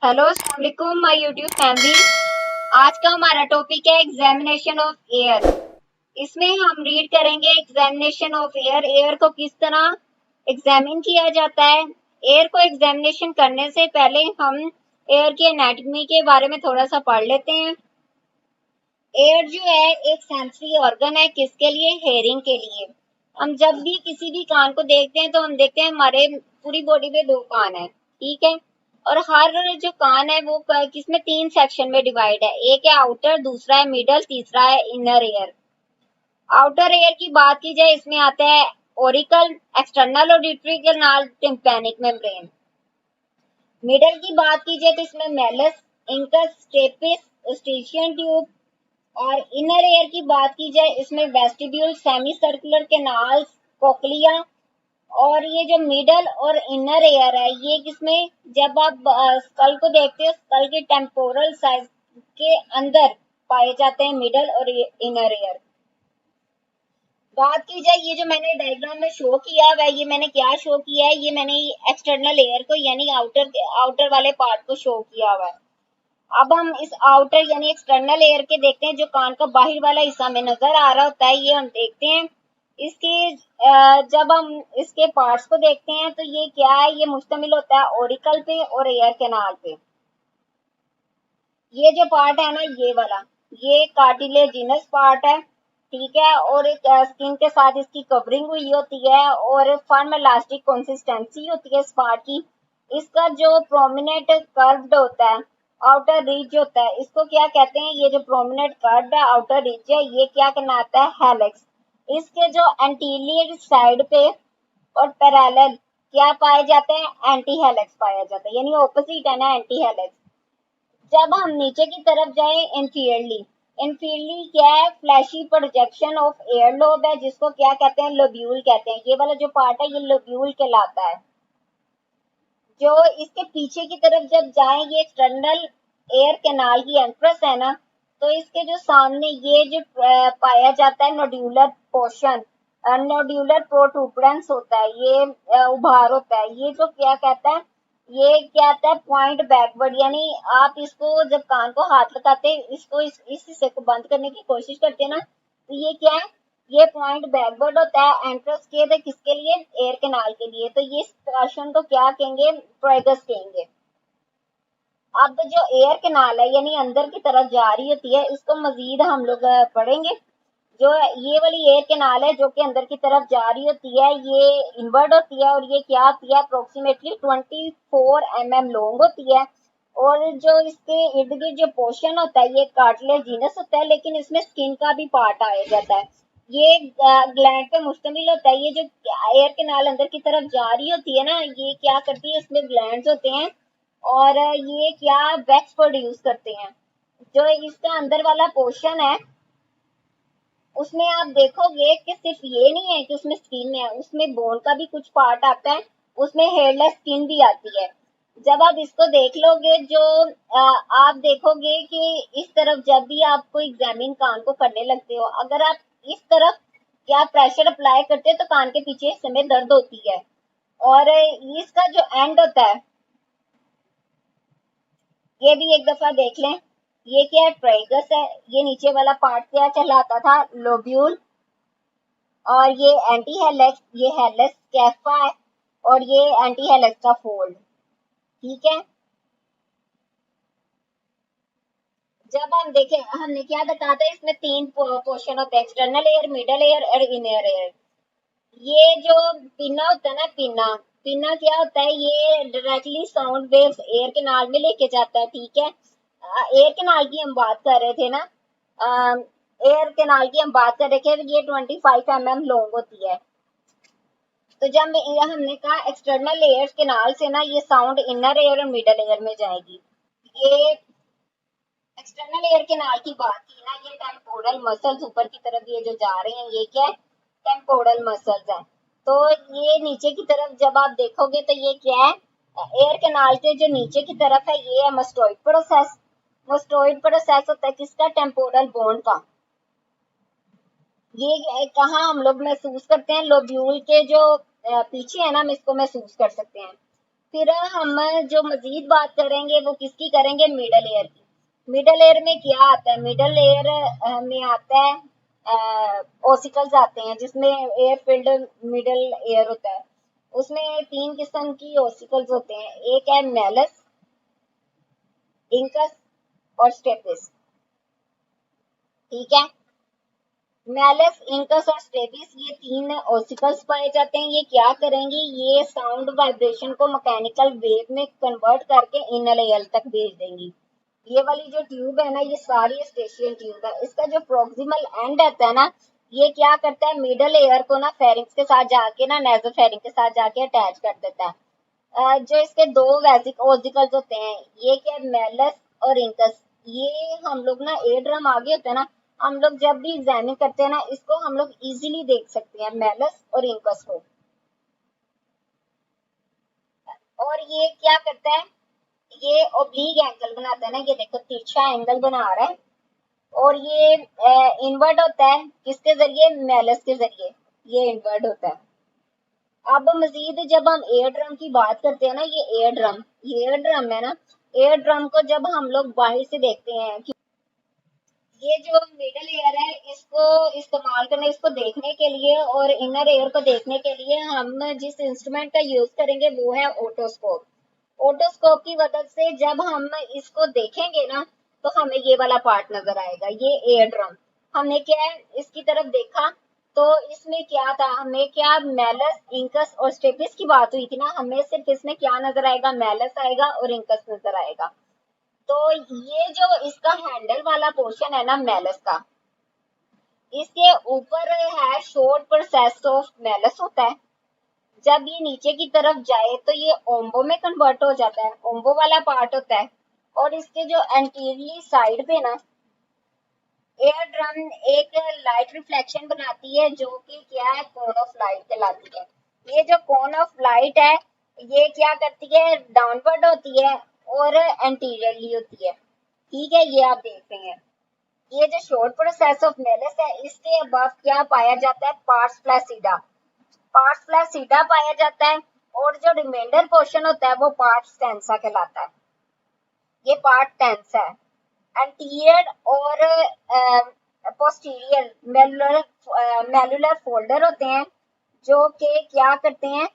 Hello अस्सलाम वालेकुम my YouTube family. आज का हमारा टॉपिक है एग्जामिनेशन ऑफ एयर। इसमें हम रीड करेंगे एग्जामिनेशन ऑफ एयर। एयर को किस तरह एग्जामिन किया जाता है। एयर को एग्जामिनेशन करने से पहले हम एयर की एनाटॉमी के बारे में थोड़ा सा पढ़ लेते हैं। एयर जो है एक सेंसरी ऑर्गन है, किसके लिए? हेयरिंग के लिए। हम जब भी किसी भी कान को देखते हैं तो हम देखते हैं हमारे पूरी बॉडी में दो कान है, ठीक है। और हर जो कान है वो किसमें तीन सेक्शन में डिवाइड है। एक है आउटर, दूसरा है मिडल, तीसरा है इनर एयर। आउटर एयर की बात की जाए, इसमें आता है Oracle, external auditory canal, tympanic membrane. Middle की बात की जाए तो इसमें मेलस, इंकस, स्टेपिस, ओस्टेशियन ट्यूब। और इनर एयर की बात की जाए, इसमें vestibule, semi circular canals, cochlea. और ये जो मिडल और इनर एयर है ये किसमें, जब आप स्कल को देखते हो, स्कल के टेम्पोरल साइज के अंदर पाए जाते हैं मिडल और इनर एयर। बात की जाए, ये जो मैंने डायग्राम में शो किया हुआ है, ये मैंने क्या शो किया है, ये मैंने एक्सटर्नल एयर को यानी आउटर वाले पार्ट को शो किया हुआ है। अब हम इस आउटर यानी एक्सटर्नल एयर के देखते हैं, जो कान का बाहर वाला हिस्सा में नजर आ रहा होता है, ये हम देखते हैं। इसके जब हम इसके पार्ट्स को देखते हैं तो ये क्या है, ये मुश्तमिल होता है ओरिकल पे और एयर कैनाल पे। ये जो पार्ट है ना, ये वाला, ये कार्टिलेजिनस पार्ट है, ठीक है। और एक स्किन के साथ इसकी कवरिंग हुई होती है और फर्म इलास्टिक कंसिस्टेंसी होती है इस पार्ट की। इसका जो प्रोमिनेंट कर्व्ड होता है आउटर रिज होता है, इसको क्या कहते हैं? ये जो प्रोमिनेंट कर्व्ड आउटर रिज है, ये क्या कहलाता है? हेलिक्स। इसके जो एंटीरियर साइड पे और पैरेलल क्या पाए जाते हैं? एंटी हेलिक्स पाया जाता है, यानी ऑपोजिट है ना एंटी हेलिक्स। जब हम नीचे की तरफ जाए, इंफीरियरली, इंफीरियरली क्या है? Fleshy projection of ear lobe है, जिसको क्या कहते हैं? लोब्यूल कहते हैं। ये वाला जो पार्ट है ये लोब्यूल कहलाता है। जो इसके पीछे की तरफ जब जाए, ये एक्सटर्नल एयर कैनाल की एंट्रेंस है ना, तो इसके जो सामने ये जो पाया जाता है नोड्यूलर पोर्शन, नोड्यूलर प्रोटूबरेंस होता है, ये उभार होता है, ये जो क्या कहता है, ये क्या आता है? Point backward. यानी आप इसको जब कान को हाथ लगाते हैं, इसको इस हिस्से को बंद करने की कोशिश करते हैं ना, तो ये क्या है? ये पॉइंट बैकवर्ड होता है। एंट्रेंस किए थे किसके लिए? एयर कैनाल के लिए। तो ये पोर्शन को क्या कहेंगे? ट्राइगस कहेंगे। अब जो एयर कैनाल है यानी अंदर की तरफ जा रही होती है, इसको मजीद हम लोग पढ़ेंगे। जो ये वाली एयर कैनाल है जो कि अंदर की तरफ जा रही होती है, ये इनवर्ड होती है और ये क्या होती है? अप्रोक्सीमेटली 24 mm लॉन्ग होती है। और जो इसके इर्द गिर्द जो पोर्शन होता है ये कार्टिलेजिनस होता है, लेकिन इसमें स्किन का भी पार्ट आया जाता है। ये ग्लैंड पे मुश्तमिल होता है। ये जो एयर कैनाल अंदर की तरफ जा रही होती है ना, ये क्या करती है? इसमें ग्लैंड्स होते हैं और ये क्या वैक्स प्रोड्यूस करते हैं। जो इसका अंदर वाला पोर्शन है उसमें आप देखोगे कि सिर्फ ये नहीं है कि उसमें स्किन है, उसमें बोन का भी कुछ पार्ट आता है, उसमें हेयरलेस स्किन भी आती है। जब आप इसको देख लोगे, जो आप देखोगे कि इस तरफ जब भी आप कोई एग्जामिन कान को करने लगते हो, अगर आप इस तरफ क्या प्रेशर अप्लाई करते हो तो कान के पीछे हिस्से में दर्द होती है। और इसका जो एंड होता है, ये भी एक दफा देख लें। ये क्या है? ट्राइगस है। ये नीचे वाला पार्ट क्या कहलाता था? लोब्यूल। और ये एंटी हेलेक्स, ये हेलेक्स कैफा है। और ये एंटी हेलेक्स का फोल्ड, ठीक है। जब हम देखें, हमने क्या बताया था, इसमें तीन पोर्शन होते हैं, एक्सटर्नल एयर, मिडल एयर और इनर एयर। ये जो पिना होता है ना, पिना, पिना क्या होता है? ये directly sound waves air canal में लेके जाता है, ठीक है। एयर कैनाल की हम बात कर रहे थे ना, एयर कैनाल की हम बात कर रहे थे, ये 25 mm लॉन्ग होती है। तो जब हमने कहा एक्सटर्नल एयर कैनाल से ना, ये साउंड इनर एयर और मिडल एयर में जाएगी। ये एक्सटर्नल एयर कैनाल की बात की ना, ये टेम्पोरल मसल्स ऊपर की तरफ ये जो जा रहे हैं, ये क्या है? टेम्पोरल मसल्स हैं। तो ये नीचे की तरफ जब आप देखोगे तो ये क्या है? एयर कैनाल के जो नीचे की तरफ है ये है मस्टोइड प्रोसेस। मस्टोइड प्रोसेस होता है किसका? टेम्पोरल बोन का। ये कहाँ हम लोग महसूस करते हैं? लोब्यूल के जो पीछे है ना, हम इसको महसूस कर सकते हैं। फिर हम जो मजीद बात करेंगे वो किसकी करेंगे, मिडल एयर की। मिडल एयर में क्या आता है, मिडल एयर में आता है ओसिकल्स आते हैं जिसमें एयर फिल्ड मिडल एयर होता है। उसमें तीन किस्म की ओसिकल्स होते हैं, एक है मेलस, इंकस और स्टेपिस। ठीक है, मेलस, इंकस और स्टेपिस ये तीन ओसिकल्स पाए जाते हैं। ये क्या करेंगी, ये साउंड वाइब्रेशन को मैकेनिकल वेव में कन्वर्ट करके इनर एयर तक भेज देंगी। ये वाली जो ट्यूब है ना, ये सारी स्टेशियन ट्यूब है। इसका जो प्रोक्सिमल एंड आता है ना, ये क्या करता है, मिडल एयर को ना फेरिंग्स के साथ जाके ना नेजोफेरिंग के साथ जाके अटैच कर देता है। जो इसके दो वेजिक ओसिकल्स होते हैं, ये क्या, मेलस और इंकस। ये हम लोग ना एयर ड्रम आगे होते हैं ना, हम लोग जब भी एग्जामिन करते हैं ना, इसको हम लोग इजीली देख सकते हैं, मेलस और इंकस को। और ये क्या करता है, ये ओब्लीक एंगल बनाता है ना, ये देखो तिरछा एंगल बना रहा है। और ये इन्वर्ट होता है किसके जरिए, मेलस के जरिए ये इन्वर्ट होता है। अब मजीद जब हम एयर ड्रम की बात करते हैं ना, ये एयर ड्रम है ना, एयर ड्रम को जब हम लोग बाहर से देखते हैं, ये जो मिडल एयर है इसको इस्तेमाल करने, इसको देखने के लिए और इनर एयर को देखने के लिए हम जिस इंस्ट्रूमेंट का यूज करेंगे वो है ओटोस्कोप। ओटोस्कोप की मदद से जब हम इसको देखेंगे ना, तो हमें ये वाला पार्ट नजर आएगा, ये एयर ड्रम। हमने क्या है, इसकी तरफ देखा तो इसमें क्या था, हमें क्या मेलस, इंकस और स्टेपिस की बात हुई थी ना, हमें सिर्फ इसमें क्या नजर आएगा, मेलस आएगा और इंकस नजर आएगा। तो ये जो इसका हैंडल वाला पोर्शन है ना मेलस का, इसके ऊपर है शॉर्ट प्रोसेस ऑफ मेलस होता है। जब ये नीचे की तरफ जाए तो ये ओम्बो में कन्वर्ट हो जाता है, ओम्बो वाला पार्ट होता है। और इसके जो एंटीरियरली साइड पे ना, एयर ड्रम एक लाइट रिफ्लेक्शन बनाती है जो कि क्या है, कोन ऑफ लाइट कहलाती है। ये जो कोन ऑफ लाइट है, ये क्या करती है, डाउनवर्ड होती है और एंटीरियरली होती है। ठीक है, ये आप देख रहे हैं। ये जो शॉर्ट प्रोसेस ऑफ मेलस है, इसके अबव क्या पाया जाता है, पार्स फ्लैसिडा। पार्स फ्लैसिडा पाया जाता है। और जो रिमाइंडर पोर्शन होता है वो पार्स टेंसा कहलाता है। ये पार्ट टेंसा है। एंटीरियर और पोस्टीरियर मेलुलर फोल्डर होते हैं जो कि क्या करते हैं,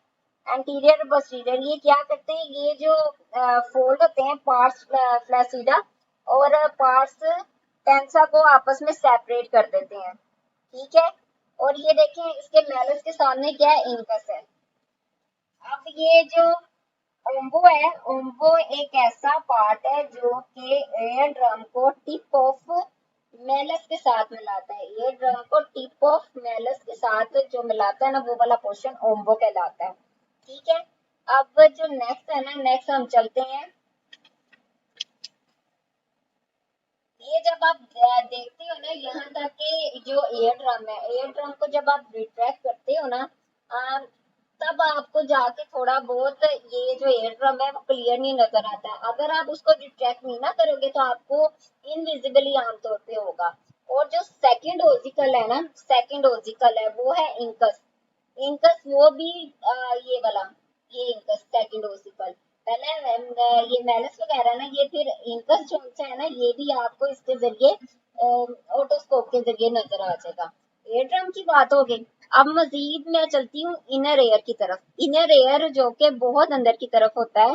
एंटीरियर और पोस्टीरियर ये क्या करते हैं, ये जो फोल्ड होते हैं पार्स फ्लैसिडा और पार्स टेंसा को आपस में सेपरेट कर देते हैं। ठीक है, और ये देखें इसके मेलस के सामने क्या है, इंकस है। अब ये जो ओम्बो है, ओम्बो एक ऐसा पार्ट है जो कि एयर ड्रम को टिप ऑफ मेलस के साथ मिलाता है। एयर ड्रम को टिप ऑफ मेलस के साथ जो मिलाता है ना, वो वाला पोर्शन ओम्बो कहलाता है। ठीक है, अब जो नेक्स्ट है ना, नेक्स्ट हम चलते हैं। ये जब आप देखते हो ना, यहाँ तक कि जो एयर ड्रम है, एयर ड्रम को जब आप रिट्रैक्ट करते हो ना, तब आपको जाके थोड़ा बहुत ये जो एयर ड्रम है वो क्लियर नहीं नजर आता है। अगर आप उसको रिट्रैक्ट नहीं ना करोगे तो आपको इनविजिबली आमतौर पे होगा। और जो सेकंड ओजिकल है ना, सेकंड ओजिकल है वो है इंकस। इंकस वो भी ये वाला, ये इंकस सेकंड ओसिकल। पहले ये मेलस वगैरह ना, ये फिर इंकस जो है ना, ये भी आपको इसके जरिए ओटोस्कोप के जरिए नजर आ जाएगा। एयर ड्रम की बात हो गई। अब मजीद मैं चलती हूँ इनर एयर की तरफ। इनर एयर जो कि बहुत अंदर की तरफ होता है।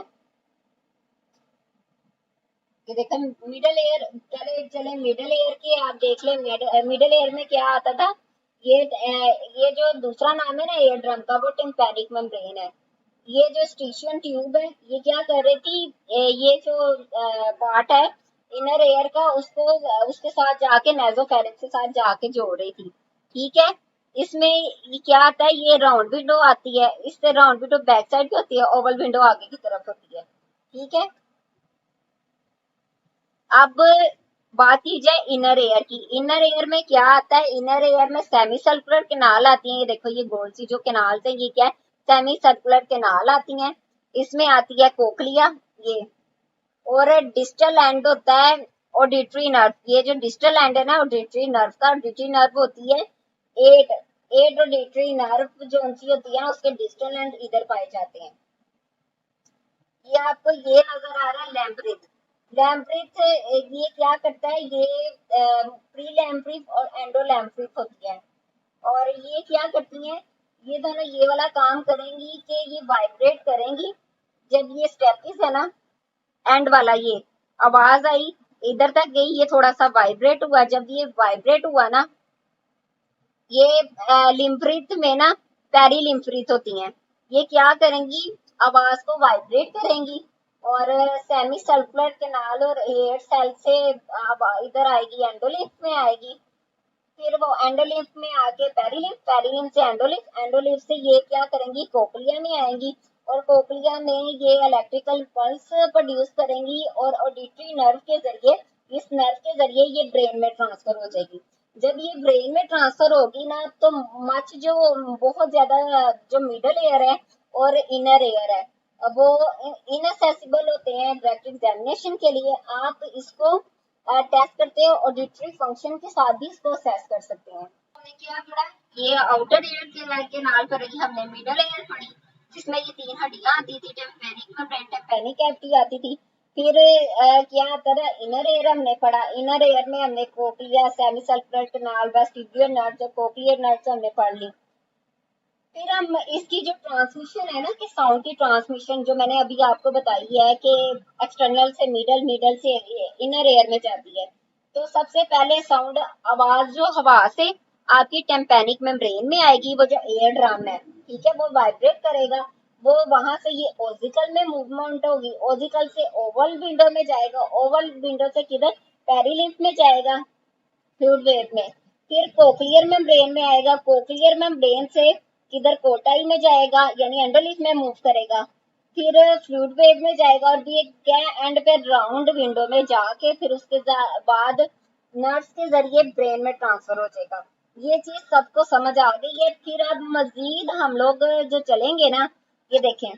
ये देखो मिडल एयर, चले चले मिडल एयर की आप देख ले। मिडल एयर में क्या आता था, ये जो दूसरा नाम है ना एयर ड्रम का, वो टिम्पैनिक मेम्ब्रेन है। ये जो स्टिशियन ट्यूब है, ये क्या कर रही थी, ये जो पार्ट है इनर एयर का, उसको उसके साथ जाके नेजोफेरिंक्स के साथ जाके जोड़ रही थी। ठीक है, इसमें ये क्या आता है, ये राउंड विंडो आती है, इससे राउंड विंडो बैक साइड की होती है, ओवल विंडो आगे की तरफ होती है। ठीक है, अब बात की जाए इनर एयर की। इनर एयर में क्या आता है, इनर एयर में सेमी सर्कुलर कैनाल आती है। ये देखो ये गोल सी जो कैनाल है, ये क्या है, सेमी सर्कुलर कैनाल आती हैं। इसमें आती है कोकलिया ये। और डिस्टल एंड होता है ऑडिटरी नर्व। ये जो डिस्टल एंड है ना ऑडिटरी नर्व का, ऑडिटरी नर्व होती है एट एट ऑडिटरी नर्व जो उनकी होती है ना, उसके डिस्टल एंड इधर पाए जाते हैं। ये आपको ये नजर आ रहा है लैम्ब्रिथ। लैम्ब्रिथ ये क्या करता है, ये प्री लैम्ब्रिथ और एंडो लैम्ब्रिथ होती है, और ये क्या करती हैं, ये दोनों ये वाला काम करेंगी कि ये वाइब्रेट करेंगी। जब ये स्टेपिस है ना, एंड वाला, ये आवाज आई इधर तक गई, ये थोड़ा सा वाइब्रेट हुआ, जब ये वाइब्रेट हुआ ना, ये लिम्फ्रिथ में ना पेरी लिम्फ्रिथ होती हैं, ये क्या करेंगी, आवाज को वाइब्रेट करेंगी, और सेमी सर्कुलर कैनाल और हेयर सेल से इधर आएगी, एंडोलिम्फ में आएगी, फिर वो एंडोलिम्फ में आके पेरिलिम्फ, पेरिलिम्फ से एंडोलिम्फ, एंडोलिम्फ से ये क्या करेंगी, कोक्लिया में आएंगी, और कोक्लिया में ये इलेक्ट्रिकल पल्स प्रोड्यूस करेंगी, और ऑडिटरी नर्व के जरिए, इस नर्व के जरिए ये ब्रेन में ट्रांसफर हो जाएगी। जब ये ब्रेन में ट्रांसफर होगी ना, तो मच जो बहुत ज्यादा जो मिडल एयर है और इनर एयर है, वो इनअसेसिबल होते हैं डायरेक्ट एग्जामिनेशन के लिए। आप इसको टेस्ट करते हैं, ऑडिटरी फंक्शन के साथ भी इसको असेस कर सकते हैं। हमने क्या पढ़ा, ये आउटर एयर के नाल पढ़ी, हमने मिडल एयर पढ़ी, जिसमें ये तीन हड्डियां आती थी, टेम्पेनिक मेम्ब्रेन, टेम्पेनिक कैविटी आती थी। फिर क्या आता था, इनर एयर हमने पढ़ा, इनर एयर में हमने cochlea, semi circular canal, vestibular nerves और कोक्लियर नर्व्स हमने पढ़ ली। फिर हम इसकी जो ट्रांसमिशन है ना, कि साउंड की ट्रांसमिशन जो मैंने अभी आपको बताई है कि एक्सटर्नल से मिडल, मिडल से इनर एयर में जाती है, तो सबसे पहले साउंड, आवाज जो हवा से आपकी टेम्पेनिक मेम्ब्रेन में आएगी, वो जो एयर ड्रम है, ठीक है, वो वाइब्रेट करेगा, वो वहां से ये ओजिकल में मूवमेंट होगी, ओजिकल से ओवल विंडो में जाएगा, ओवल विंडो से किधर, पेरिलिम्फ में जाएगा, फ्लूइड वेव में, फिर कोक्लियर मेम्ब्रेन में आएगा, कोक्लियर मेम्ब्रेन से किधर, कोटाई में जाएगा, यानी अंडरलीफ में मूव करेगा, फिर फ्लूइड वेव में जाएगा, और भी एक एंड पे राउंड विंडो में जाके फिर उसके बाद नर्व्स के जरिए ब्रेन में ट्रांसफर हो जाएगा। ये चीज सबको समझ आ गई है। फिर अब मजीद हम लोग जो चलेंगे ना, ये देखें,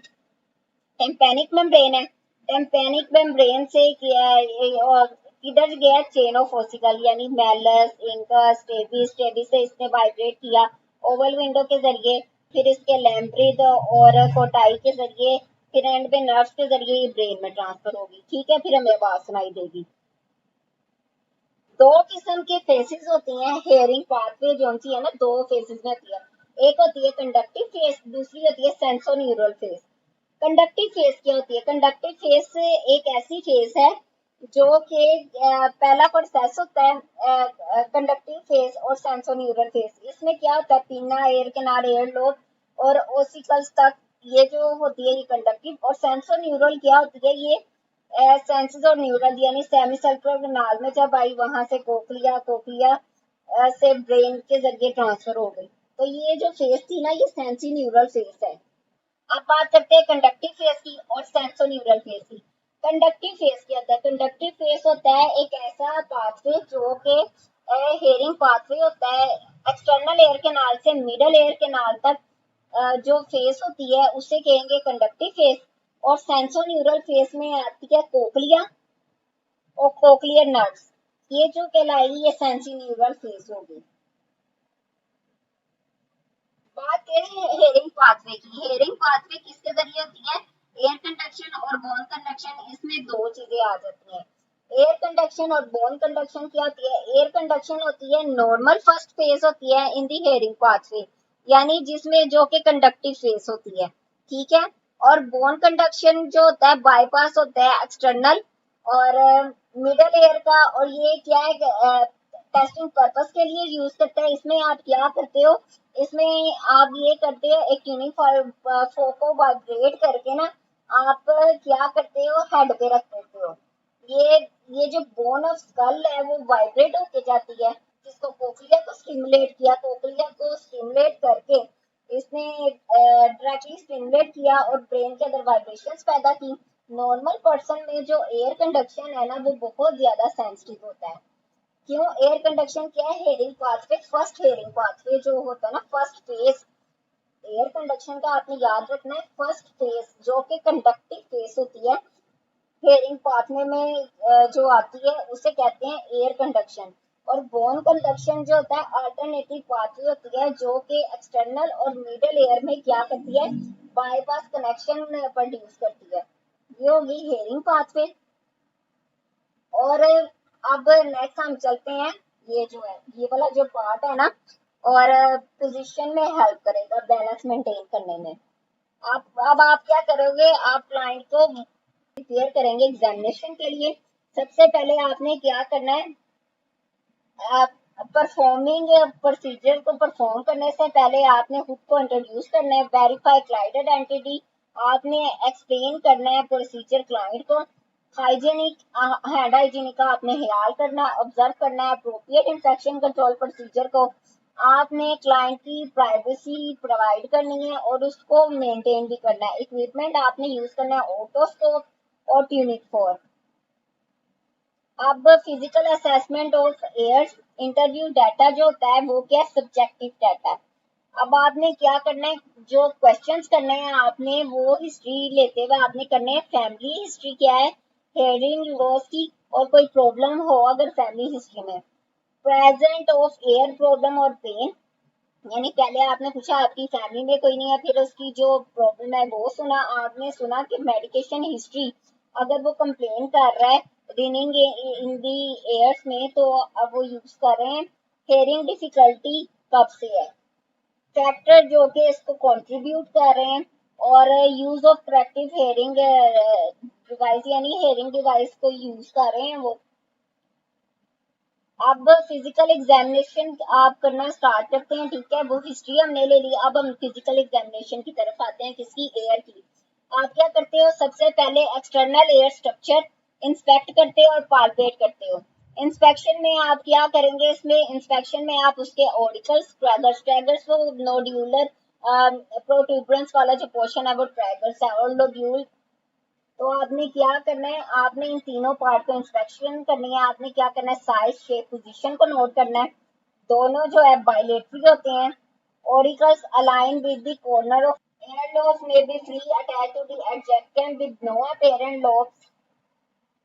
टेम्पेनिक मेम्ब्रेन है, टेम्पेनिक मेम्ब्रेन से किधर गया, चेन ऑफ ओसिकल, यानी मेलस, इंकस, स्टेबिस, स्टेबिस से इसने वाइब्रेट किया ओवल विंडो के जरिए, फिर इसके लैम्ब्रिथ और कोटाई के जरिए, फिर एंड पे नर्व्स के जरिए ये ब्रेन में ट्रांसफर होगी, ठीक है, फिर हमें आवाज सुनाई देगी। दो किस्म के फेसेस होती हैं, हेयरिंग पाथवे जो सी है ना, दो फेसेस में होती है, एक होती है कंडक्टिव फेस, दूसरी होती है सेंसोन्यूरल फेस। कंडक्टिव फेस क्या होती है, कंडक्टिव फेस एक ऐसी फेस है जो कि पहला प्रोसेस होता है कंडक्टिव फेस और सेंसोन्यूरल फेस। इसमें क्या होता है, पीना, एयर कैनाल, एयर लोब और ओसिकल्स तक, ये जो होती है ये कंडक्टिव, और सेंसोन्यूरल क्या होती है, ये सेंसेस और न्यूरल, यानी सेमी सर्कुलर कैनाल में जब आई, वहां से कोक्लिया, कोक्लिया से ब्रेन के जरिए ट्रांसफर हो गई। तो ये जो फेस थी ना, ये सेंसी न्यूरल फेस है। अब बात करते हैं कंडक्टिव फेस की और सेंसोन्यूरल फेस की। कंडक्टिव फेस क्या होता है, कंडक्टिव फेस होता है एक ऐसा पाथवे जो कि हेयरिंग पाथवे होता है, एक्सटर्नल एयर कैनाल से मिडल एयर कैनाल तक जो फेस होती है उसे कहेंगे कंडक्टिव फेस, और सेंसोन्यूरल फेस में आती है कोक्लिया और कोक्लियर नर्व्स, ये जो कहलाएगी ये सेंसी न्यूरल फेस होगी। बात करें हेयरिंग पाथवे की, हेयरिंग पाथवे किसके जरिए होती है, एयर कंडक्शन और बोन कंडक्शन, इसमें दो चीजें आ जाती हैं। एयर कंडक्शन और बोन कंडक्शन क्या होती है, एयर कंडक्शन होती है नॉर्मल फर्स्ट फेज होती है इन दी हेयरिंग पाथवे, यानी जिसमें जो कि कंडक्टिव फेज होती है, ठीक है, और बोन कंडक्शन जो होता है बाईपास होता है एक्सटर्नल और मिडल एयर का, और ये क्या है, टेस्टिंग पर्पस के लिए यूज करते हैं। इसमें आप क्या करते हो, इसमें आप ये करते हो, एक यूनिफॉर्म फोको वाइब्रेट करके ना, आप क्या करते हो, हेड पे रख देते हो। ये ये जो बोन ऑफ स्कल है वो वाइब्रेट होके जाती है, जिसको कोक्लिया को स्टिमुलेट किया, कोक्लिया को स्टिमुलेट करके इसने डायरेक्टली स्टिमुलेट किया और ब्रेन के अंदर वाइब्रेशंस पैदा की। नॉर्मल पर्सन में जो एयर कंडक्शन है ना, वो बहुत ज्यादा सेंसिटिव होता है। क्यों, एयर कंडक्शन क्या है, hearing pathway, first hearing pathway जो होता है ना, फर्स्ट फेज एयर कंडक्शन का आपने याद रखना है, फर्स्ट फेज जो कि कंडक्टिव फेज होती है हेयरिंग पाथवे में जो आती है उसे कहते हैं एयर कंडक्शन। और बोन कंडक्शन जो होता है अल्टरनेटिव पाथवे होती है, जो कि एक्सटर्नल और मिडल एयर में क्या करती है, बाईपास कनेक्शन प्रोड्यूस करती है। ये होगी हेयरिंग पाथवे। और अब नेक्स्ट हम चलते हैं, ये जो है ये वाला जो पार्ट है ना, और पोजीशन में हेल्प करेगा बैलेंस मेंटेन करने में। अब आप क्या करोगे, आप क्लाइंट को प्रिपेयर करेंगे एग्जामिनेशन के लिए। सबसे पहले आपने क्या करना है, परफॉर्मिंग प्रोसीजर को परफॉर्म करने से पहले आपने खुद को इंट्रोड्यूस करना है, वेरीफाई क्लाइंट आइडेंटिटी, आपने एक्सप्लेन करना है प्रोसीजर क्लाइंट को, हाइजीनिक हैंड हाइजीनिक का आपने ख्याल करना, ऑब्जर्व करना है अप्रोप्रिएट इन्फेक्शन कंट्रोल प्रोसीजर को, आपने क्लाइंट की प्राइवेसी प्रोवाइड करनी है और उसको मेंटेन भी करना है। इक्विपमेंट आपने यूज करना है ऑटोस्कोप और ट्यूनिक फोर। अब physical assessment of ears, interview data जो होता है वो क्या सब्जेक्टिव डाटा है। अब आपने क्या करना है, जो क्वेश्चंस करने हैं आपने वो हिस्ट्री लेते हुए आपने करने हैं, फैमिली हिस्ट्री क्या है, हेयरिंग लॉस की, और कोई प्रॉब्लम हो अगर फैमिली हिस्ट्री में, प्रेजेंट ऑफ एयर प्रॉब्लम और पेन, यानी पहले आपने पूछा आपकी फैमिली में कोई नहीं है, फिर उसकी जो प्रॉब्लम है वो सुना, आपने सुना कि मेडिकेशन हिस्ट्री, अगर वो कंप्लेन कर रहा है रिनिंग इन दी एयर्स में तो अब वो यूज कर रहे हैं, हेयरिंग डिफिकल्टी कब से है, फैक्टर जो कि इसको कंट्रीब्यूट कर रहे हैं, और use of corrective hearing device, यानी हेयरिंग डिवाइस को यूज कर रहे हैं वो। अब फिजिकल एग्जामिनेशन आप करना स्टार्ट करते हैं, ठीक है, वो हिस्ट्री हमने ले ली, अब हम फिजिकल एग्जामिनेशन की तरफ आते हैं, किसकी, एयर की। आप क्या करते हो, सबसे पहले एक्सटर्नल एयर स्ट्रक्चर इंस्पेक्ट करते हो और पालपेट करते हो। इंस्पेक्शन में आप क्या करेंगे, इसमें इंस्पेक्शन में आप उसके ऑरिकल्स, ट्रैगर्स, वो नोड्यूलर प्रोट्यूबरेंस वाला जो पोर्शन है वो ट्रैगर्स है, और लोब्यूल। तो आपने क्या करना है, आपने इन तीनों पार्ट को इंस्पेक्शन करनी है, आपने क्या करना है, साइज शेप पोजीशन को नोट करना है, दोनों जो है बायलेटरल होते हैं, auricles align with the corner of, ear lobes may be free attach to the adjacent with no apparent lobes,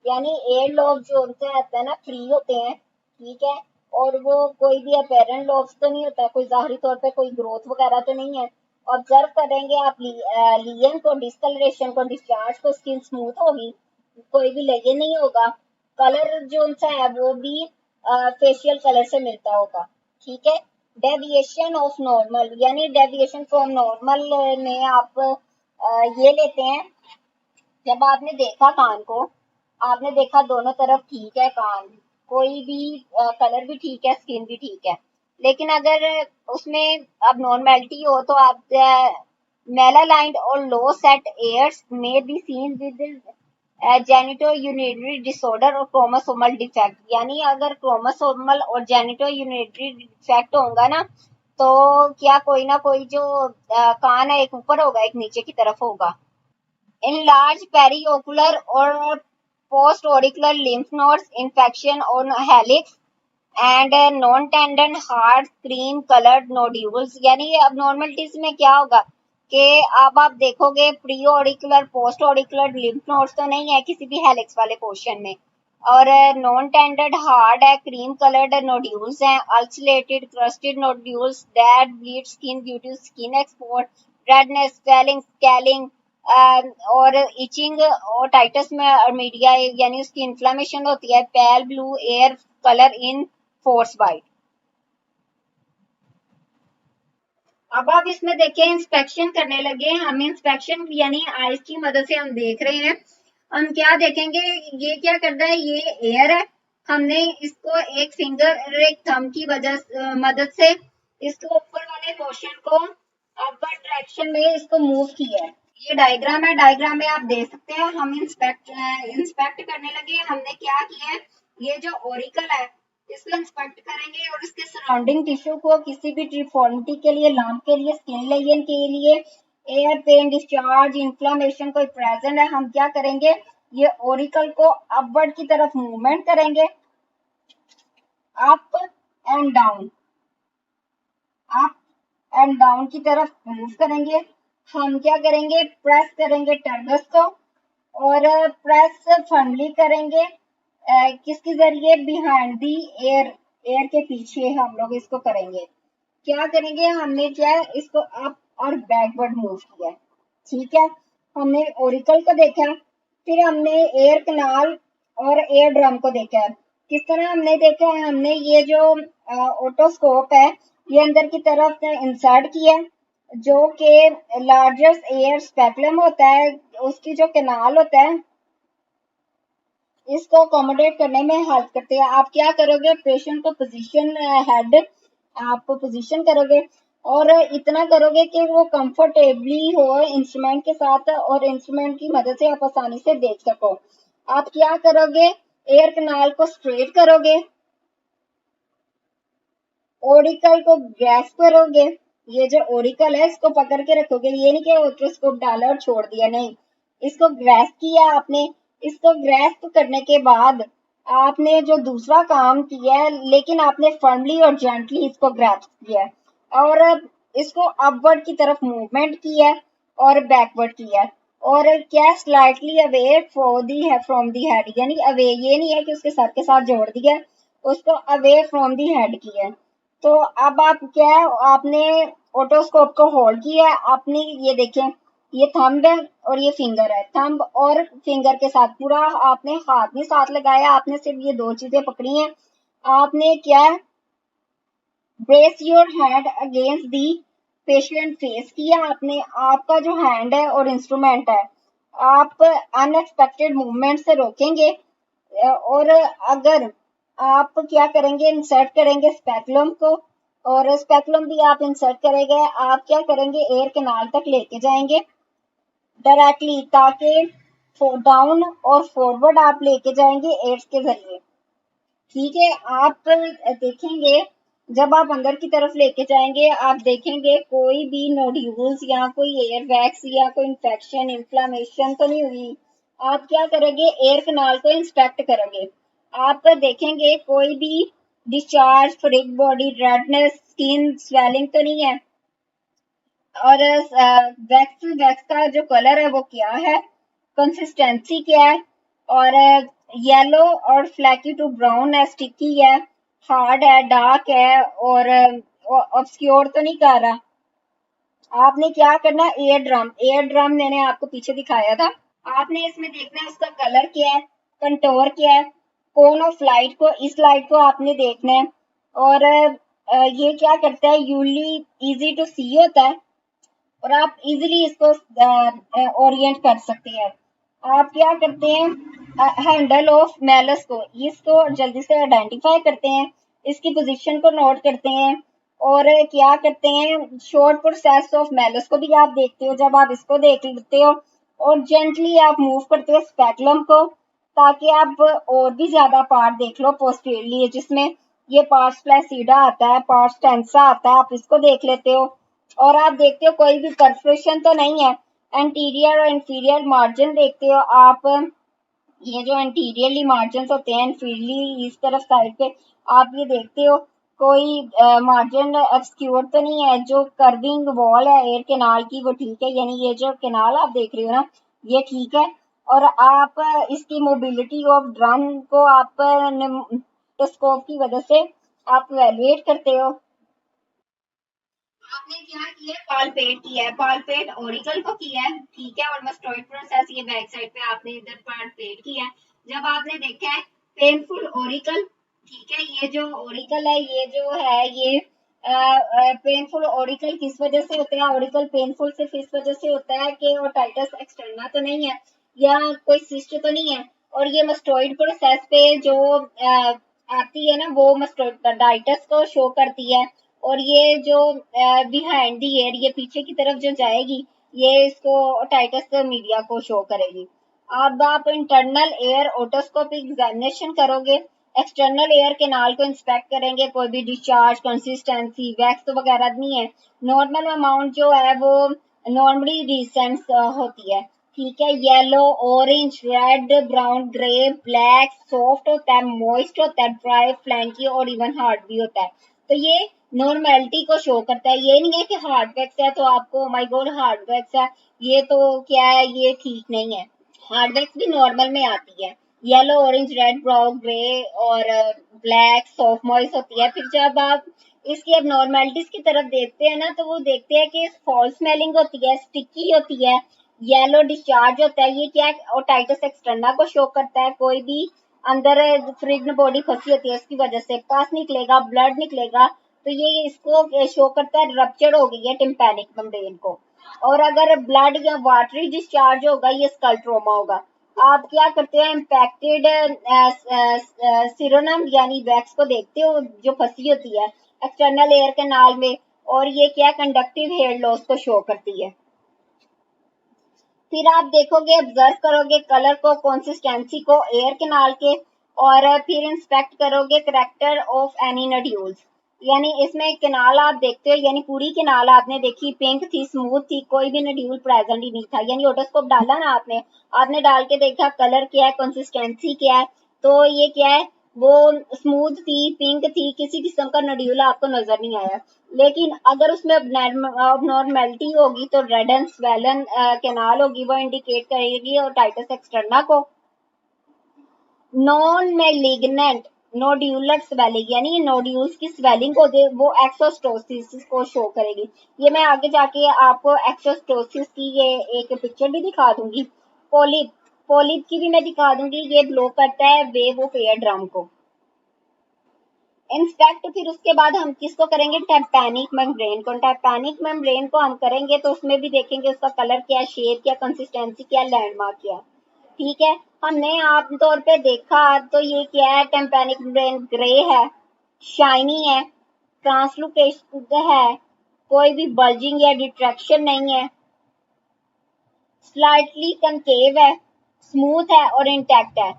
यानी एयर लॉब जो उनसे आता है ना फ्री होते हैं, ठीक है, और वो कोई भी अपेरेंट लॉब्स तो नहीं होता, कोई जाहरी तौर पे कोई ग्रोथ वगैरह तो नहीं है। ऑब्जर्व करेंगे आप लियन को, डिस्कलरेशन को, डिस्चार्ज को, स्किन स्मूथ होगी, कोई भी लेजन नहीं होगा, कलर जो उनसा है वो भी फेशियल कलर से मिलता होगा, ठीक है। डेविएशन ऑफ नॉर्मल, यानी डेविएशन फ्रॉम नॉर्मल में आप ये लेते हैं, जब आपने देखा कान को, आपने देखा दोनों तरफ ठीक है कान, कोई भी कलर भी ठीक है, स्किन भी ठीक है, लेकिन अगर उसमें अब नॉर्मेलिटी हो तो आप मेलालाइंड और लो सेट एयर्स में be seen with genito urinary disorder और क्रोमोसोमल डिफेक्ट, यानी अगर क्रोमोसोमल और जेनिटो यूरिनरी डिफेक्ट होगा ना, तो क्या कोई ना कोई जो कान है एक ऊपर होगा एक नीचे की तरफ होगा। Enlarged periocular or post-auricular lymph nodes, infection on helix, and non-tendon hard cream colored nodules, यानी अब नॉर्मलिटीज में क्या होगा कि अब आप देखोगे pre auricular post auricular lymph nodes तो नहीं है किसी भी हेलिक्स वाले पोर्शन में, और नॉन टेंडेड हार्ड है, क्रीम कलर्ड नोड्यूल्स हैं, ulcerated crusted nodules that bleed skin due to skin export, redness, swelling, scaling, और इचिंग और टाइटस में मीडिया, यानी उसकी इन्फ्लेमेशन होती है, pale blue ear colour in frostbite. अब आप इसमें देखें इंस्पेक्शन करने लगे हम, इंस्पेक्शन यानी आईज की मदद से हम देख रहे हैं, हम क्या देखेंगे, ये क्या कर रहा है, ये एयर है, हमने इसको एक फिंगर और एक थंब की वजह मदद से इसको ऊपर वाले पोर्शन को अपर डायरेक्शन में इसको मूव किया है। ये डायग्राम है, डायग्राम में आप देख सकते हैं, हम इंस्पेक्ट करने लगे, हमने क्या किया है, ये जो ओरिकल है इसको इंस्पेक्ट करेंगे और इसके सराउंडिंग टिश्यू को किसी भी डिफॉर्मिटी के लिए, लंप के लिए, स्किन लेजन के लिए, एयर पेन, डिस्चार्ज, इन्फ्लामेशन कोई प्रेजेंट है, हम क्या करेंगे, ये ओरिकल को अपवर्ड की तरफ मूवमेंट करेंगे, up and down, up and down की तरफ मूव करेंगे। हम क्या करेंगे, प्रेस करेंगे टर्गस को, और प्रेस फर्मली करेंगे किसके जरिए, बिहाइंड दी एयर, एयर के पीछे हम लोग इसको करेंगे, क्या करेंगे, हमने क्या है इसको अप और बैकवर्ड मूव किया, ठीक है, हमने ओरिकल को देखा, फिर हमने एयर कनाल और एयर ड्रम को देखा है। किस तरह हमने देखा है, हमने ये जो ओटोस्कोप है ये अंदर की तरफ इंसर्ट किया है, जो कि लार्जेस्ट एयर स्पेकुलम होता है, उसकी जो कनाल होता है इसको अकोमोडेट करने में हेल्प करते हैं। आप क्या करोगे, पेशेंट को पोजीशन हेड आप पोजीशन करोगे और इतना करोगे कि वो कंफर्टेबली हो इंस्ट्रूमेंट के साथ और इंस्ट्रूमेंट की मदद से आप आसानी से देख सको। आप क्या करोगे, एयर कनाल को स्ट्रेट करोगे, ओरिकल को ग्रैस्प करोगे, ये जो ओरिकल है इसको पकड़ के रखोगे, ये नहीं कि ओट्रोस्कोप डाला और छोड़ दिया, नहीं, इसको ग्रैस्प किया आपने। इसको ग्रैस्प करने के बाद आपने जो दूसरा काम किया है, लेकिन आपने फर्मली और जेंटली इसको ग्रैस्प किया है और इसको अपवर्ड की तरफ मूवमेंट किया है और बैकवर्ड किया है और क्या स्लाइटली अवे फॉर दी है फ्रॉम दी हेड, यानी अवे ये नहीं है कि उसके सर के साथ जोड़ दिया, उसको अवे फ्रॉम दी हेड किया है। तो अब आप क्या है, आपने ओटोस्कोप को होल्ड किया है, आपने ये देखें ये थंब है और ये फिंगर है, थंब और फिंगर के साथ पूरा आपने हाथ नहीं साथ लगाया, आपने सिर्फ ये दो चीजें पकड़ी हैं। आपने क्या brace your hand against the patient face किया आपने, आपका जो हैंड है और इंस्ट्रूमेंट है आप अनएक्सपेक्टेड मूवमेंट से रोकेंगे और अगर आप क्या करेंगे, इंसर्ट करेंगे स्पेकुलम को और स्पेकुलम भी आप इंसर्ट करेंगे, आप क्या करेंगे एयर कैनाल तक लेके जाएंगे डायरेक्टली, ताकि डाउन और फॉरवर्ड आप लेके जाएंगे एड्स के जरिए। ठीक है, आप देखेंगे जब आप अंदर की तरफ लेके जाएंगे आप देखेंगे कोई भी नोड्यूल्स या कोई एयर वैक्स या कोई इंफेक्शन इन्फ्लामेशन तो नहीं हुई। आप क्या करेंगे, एयर कनाल को इंस्पेक्ट करोगे, आप देखेंगे कोई भी discharge, foreign body, redness, skin swelling तो नहीं है और वैक्स वैक्स का जो कलर है वो क्या है, कंसिस्टेंसी क्या है और येलो और फ्लैकी टू ब्राउन है, स्टिकी है, हार्ड है, डार्क है और ऑब्सक्योर तो नहीं कर रहा। आपने क्या करना है, एयर ड्रम मैंने आपको पीछे दिखाया था, आपने इसमें देखना है उसका कलर क्या है, कंटोर क्या है, कौन ऑफ लाइट को, इस लाइट को आपने देखना है और ये क्या करता है, यूली इजी टू सी होता है और आप इजीली इसको ओरिएंट कर सकते हैं। आप क्या करते हैं, हैंडल ऑफ मेलस को, इसको जल्दी से आइडेंटिफाई करते हैं, इसकी पोजीशन को नोट करते हैं और क्या करते हैं, शॉर्ट प्रोसेस ऑफ मेलस को भी आप देखते हो, जब आप इसको देख लेते हो और जेंटली आप मूव करते हो स्पेकुलम को, ताकि आप और भी ज्यादा पार्ट देख लो पोस्टीरियरली, जिसमें ये पार्ट्स फ्लैसिडा आता है, पार्ट्स टेंसा आता है, आप इसको देख लेते हो और आप देखते हो कोई भी परफोरेशन तो नहीं है। एंटीरियर और इंफीरियर मार्जिन देखते हो आप, ये जो एंटीरियरली मार्जिन होते हैं इंफीरियरली इस तरफ साइड पे, आप ये देखते हो कोई मार्जिन ऑब्सक्योर तो नहीं है, जो कर्विंग वॉल है एयर कैनाल की वो ठीक है, यानी ये जो कैनाल आप देख रहे हो ना ये ठीक है और आप इसकी मोबिलिटी ऑफ ड्रम को आप स्कोप की वजह से आप वैल्यूएट करते हो। आपने क्या किया, पालपेट किया है, पालपेट ओरिकल को किया है, ठीक है, और मस्टोइड प्रोसेस ये बैक साइड पे आपने इधर पालपेट किया है। जब आपने देखा है पेनफुल ओरिकल, ठीक है, ये जो ओरिकल है ये जो है ये पेनफुल ओरिकल किस वजह से होता है, ओरिकल पेनफुल सिर्फ इस वजह से होता है कि ओटाइटिस एक्सटर्ना तो नहीं है या कोई सिस्ट तो नहीं है और ये मस्टोइड प्रोसेस पे जो आती है ना वो मस्टोइडाइटिस को शो करती है और ये जो बिहाइंड दी एयर ये पीछे की तरफ जो जाएगी ये इसको ओटाइटिस मीडिया को शो करेगी। अब आप इंटरनल एयर ओटोस्कोपिक एग्जामिनेशन करोगे, एक्सटर्नल एयर कैनाल को इंस्पेक्ट करेंगे, कोई भी डिस्चार्ज, कंसिस्टेंसी, वैक्स तो वगैरह नहीं है, नॉर्मल अमाउंट जो है वो नॉर्मली रिसेंट होती है, ठीक है, yellow, orange, red, brown, grey, black, soft होता है, मॉइस्ट होता है, ड्राई, फ्लैंकी और इवन हार्ड भी होता है। तो ये नॉर्मेलिटी को शो करता है, ये नहीं है कि हार्ड वैक्स है तो आपको माय गॉड हार्ड वैक्स है, ये तो क्या है, ये ठीक नहीं है। हार्ड वैक्स भी नॉर्मल में आती है, yellow, orange, red, brown, grey और ब्लैक, सॉफ्ट मॉइस्ट होती है। फिर जब आप इसकी अब नॉर्मेलिटीज की तरफ देखते हैं ना तो वो देखते हैं कि फॉल स्मेलिंग होती है, स्टिकी होती है, येलो डिस्चार्ज होता है, ये क्या है, ओटाइटिस एक्सटर्ना को शो करता है। कोई भी अंदर फ्रिग्न बॉडी फंसी होती है उसकी वजह से पस निकलेगा, ब्लड निकलेगा, तो ये इसको शो करता है रप्चर हो गई है टिम्पैनिक मेम्ब्रेन को। और अगर ब्लड या वाटरी डिस्चार्ज होगा, ये स्कल ट्रोमा होगा। आप क्या करते हैं, इम्पैक्टेड सिरोनम यानी वैक्स को देखते हो जो फंसी होती है एक्सटर्नल एयर कैनाल में, और ये क्या कंडक्टिव हेयर लॉस को शो करती है। फिर आप देखोगे, ऑब्जर्व करोगे कलर को, कंसिस्टेंसी को एयर कैनाल के, और फिर इंस्पेक्ट करोगे करेक्टर ऑफ एनी नड्यूल्स। यानी इसमें कैनाल आप देखते हो, यानी पूरी कैनाल आपने देखी, पिंक थी, स्मूथ थी, कोई भी नड्यूल प्रेजेंट ही नहीं था। यानी ओटोस्कोप डाला ना आपने, आपने डाल के देखा कलर क्या है, कंसिस्टेंसी क्या है, तो ये क्या है, वो स्मूथ थी, पिंक थी, किसी किस्म का नड्यूल आपको नजर नहीं आया। लेकिन अगर उसमें अबनॉर्मेलिटी होगी तो रेड एंड स्वेलन कैनाल होगी, वो इंडिकेट करेगी और टाइटस एक्सटर्ना को। नॉन मैलिग्नेंट नोड्यूलर स्वेलिंग, यानी नोड्यूल्स की स्वेलिंग को वो एक्सोस्टोसिस को शो करेगी। ये मैं आगे जाके आपको एक्सोस्टोसिस की ये एक पिक्चर भी दिखा दूंगी। पोलिप, पोलिप की भी मैं दिखा दूंगी। ये ब्लो करता है वेव ऑफ एयर ड्रम को। इनफैक्ट फिर उसके बाद हम किसको करेंगे, टेम्पैनिक मेम्ब्रेन को। टेम्पैनिक मेम्ब्रेन को हम करेंगे तो उसमें भी देखेंगे उसका कलर क्या, शेप क्या, कंसिस्टेंसी क्या, लैंडमार्क क्या। ठीक है, हमने आमतौर पे देखा तो ये क्या है, टेम्पैनिक मेम्ब्रेन ग्रे है, शाइनी है, ट्रांसलूकेट है, कोई भी बल्जिंग या डिट्रैक्शन नहीं है, स्लाइटली कनकेव है, स्मूथ है और इंटैक्ट है।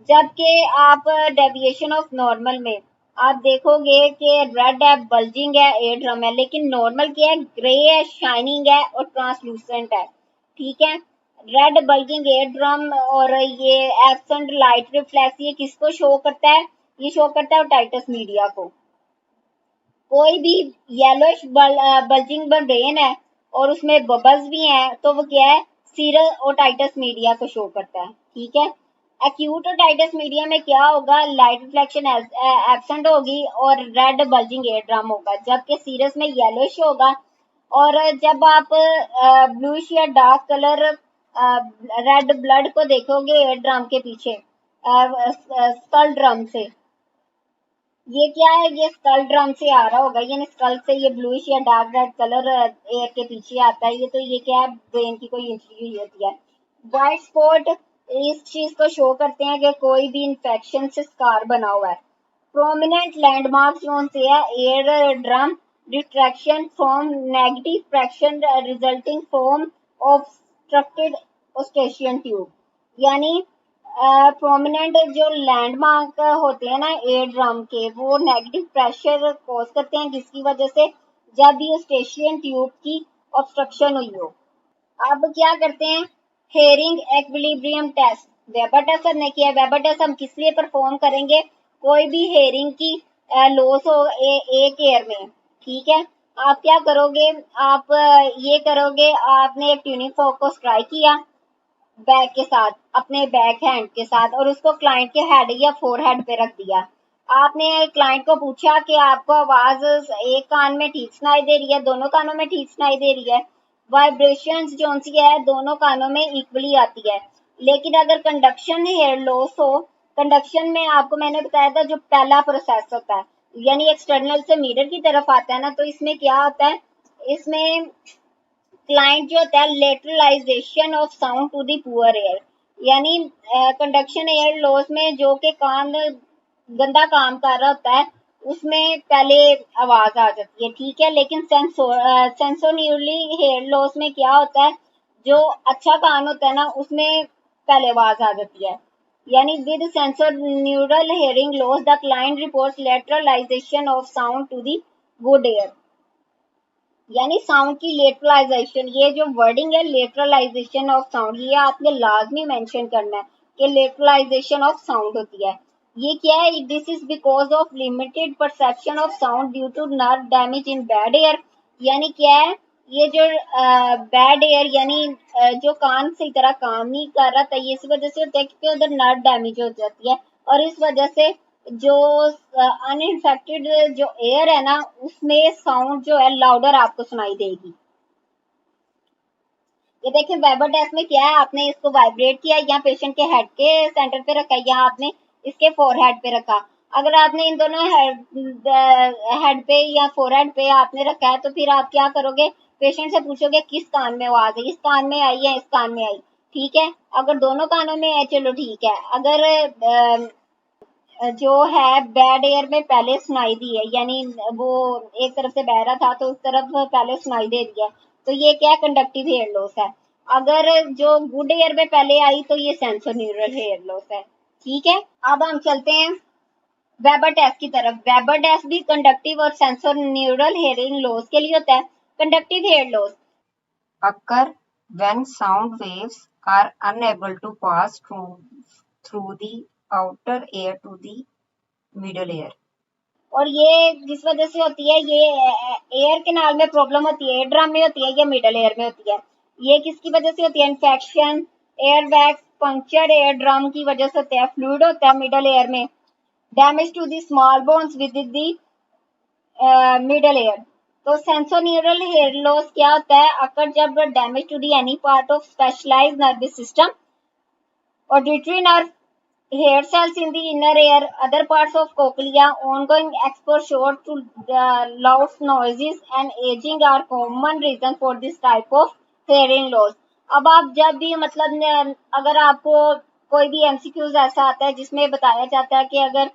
जबकि आप डेविएशन ऑफ नॉर्मल में आप देखोगे कि रेड है, बल्जिंग है, एयर ड्रम है, लेकिन नॉर्मल क्या है, ग्रे है, शाइनिंग है और ट्रांसलूसेंट है। ठीक है, रेड बल्जिंग एयर ड्रम और ये एब्सेंट लाइट रिफ्लेक्स, ये किसको शो करता है, ये शो करता है ओटाइटिस मीडिया को। कोई भी येलोइश बल्जिंग मेम्ब्रेन है और उसमें बबल्स भी हैं, तो वो क्या है, सीरल ओटाइटिस मीडिया को शो करता है। ठीक है, एक्यूट ओटाइटिस मीडिया में क्या होगा, लाइट रिफ्लेक्शन एब्सेंट होगी और रेड बल्जिंग एयर ड्रम होगा, जबकि सीरस में येलोइश होगा। और जब आप ब्लूइश या डार्क कलर रेड ब्लड को देखोगे एयर ड्रम के पीछे, स्कल ड्रम से, ये क्या है, ये स्कल ड्रम से आ रहा होगा, यानी स्कल से ये ब्लूइश या डार्क रेड कलर एयर के पीछे आता है। ये तो ये क्या है, ब्रेन की कोई इंजरी हुई होती है। व्हाइट स्पॉट इस चीज को शो करते हैं कि कोई भी इंफेक्शन से स्कार बना हुआ है। प्रोमिनेंट लैंडमार्क्स कौन से है, ear drum detraction from negative fraction resulting from obstructed eustachian tube. यानी प्रोमिनेंट जो लैंडमार्क होते हैं ना एयर ड्रम के, वो नेगेटिव प्रेशर कॉज करते हैं, जिसकी वजह से जब भी स्टेशियन ट्यूब की ऑब्स्ट्रक्शन हुई हो। अब क्या करते हैं, hearing equilibrium test, Weber test हमने किया। वेबर टेस्ट हम किस लिए परफॉर्म करेंगे, कोई भी हेयरिंग की लॉस हो एक एयर में। ठीक है, आप क्या करोगे, आप ये करोगे, आपने एक ट्यूनिंग फोर्क को स्ट्राइक किया बैक के साथ, अपने बैक हैंड के साथ, और उसको क्लाइंट के हेड या फोरहेड पे रख दिया। आपने क्लाइंट को पूछा कि आपको आवाज एक कान में ठीक सुनाई दे रही है, दोनों कानों में ठीक सुनाई दे रही है, वाइब्रेशंस जो सी है दोनों कानों में इक्वली आती है। लेकिन अगर कंडक्शन हेयर लॉस हो, कंडक्शन में आपको मैंने बताया था जो पहला प्रोसेस होता है, यानी एक्सटर्नल से मिरर की तरफ आता है ना, तो इसमें क्या होता है, इसमें क्लाइंट जो होता है lateralisation of sound to the poor ear, यानी कंडक्शन एयर लॉस में जो के कान गंदा काम कर रहा होता है, उसमें पहले आवाज आ जाती है। ठीक है, लेकिन सेंसोन्यूरली हेयर लॉस में क्या होता है, जो अच्छा कान होता है ना, उसमें पहले आवाज आ जाती है। यानी with sensor neural hearing loss the client reports lateralisation of sound to the good ear, यानी साउंड की लेटरलाइजेशन। ये जो वर्डिंग है लेटरलाइजेशन ऑफ साउंड, ये आपने लाजमी मेंशन करना है कि लेटरलाइजेशन ऑफ साउंड होती है। ये क्या है, this is because of limited perception of sound due to nerve damage in bad ear. यानी क्या है, ये जो बैड एयर, यानी जो कान सही तरह काम नहीं कर रहा था, ये इस वजह से होता है क्योंकि उधर नर्व डैमेज हो जाती है, और इस वजह से जो अनइंफेक्टेड जो एयर है ना, उसमें साउंड जो है लाउडर आपको सुनाई देगी। ये देखिए वेबर टेस्ट में क्या है, आपने इसको वाइब्रेट किया या पेशेंट के हेड के सेंटर पे रखा या आपने इसके फोरहेड पे रखा। अगर आपने इन दोनों हेड पे या फोरहेड पे आपने रखा है तो फिर आप क्या करोगे, पेशेंट से पूछोगे किस कान में आवाज है, इस कान में आई या इस कान में आई। ठीक है, अगर दोनों कानों में है चलो ठीक है। अगर जो है बैड एयर में पहले सुनाई दी है, यानी वो एक तरफ से बह रहा था तो उस तरफ पहले सुनाई दे दिया, तो ये क्या कंडक्टिव हेयर लॉस है। अगर जो गुड एयर में पहले आई तो ये सेंसोन्यूरल हेयर लॉस है। ठीक है, अब हम चलते हैं वेबर टेस्ट की तरफ। वेबर टेस्ट भी कंडक्टिव और सेंसोन्यूरल हेयरिंग लॉस के लिए होता है। Conductive hear loss occur when sound waves are unable to pass through the outer ear to the middle ear। और ये जिस वजह से होती है, ये एयर कैनाल में प्रॉब्लम होती है, एयर ड्रम में होती है या मिडल एयर में होती है। ये किसकी वजह से होती है, infection, ear bags, puncture ear drum की वजह से होता है, फ्लूइड होता है मिडल एयर में, damage to the small bones with the middle ear. तो सेंसोन्यूरल हेयर लॉस क्या होता है, अगर जब damage to the any part of specialised nervous system, auditory nerve, hair cells in the inner ear, other parts of cochlea, ongoing exposure to loud noises and aging are common reason for this type of hearing loss। अब आप जब भी मतलब अगर आपको कोई भी MCQs ऐसा आता है जिसमें बताया जाता है कि अगर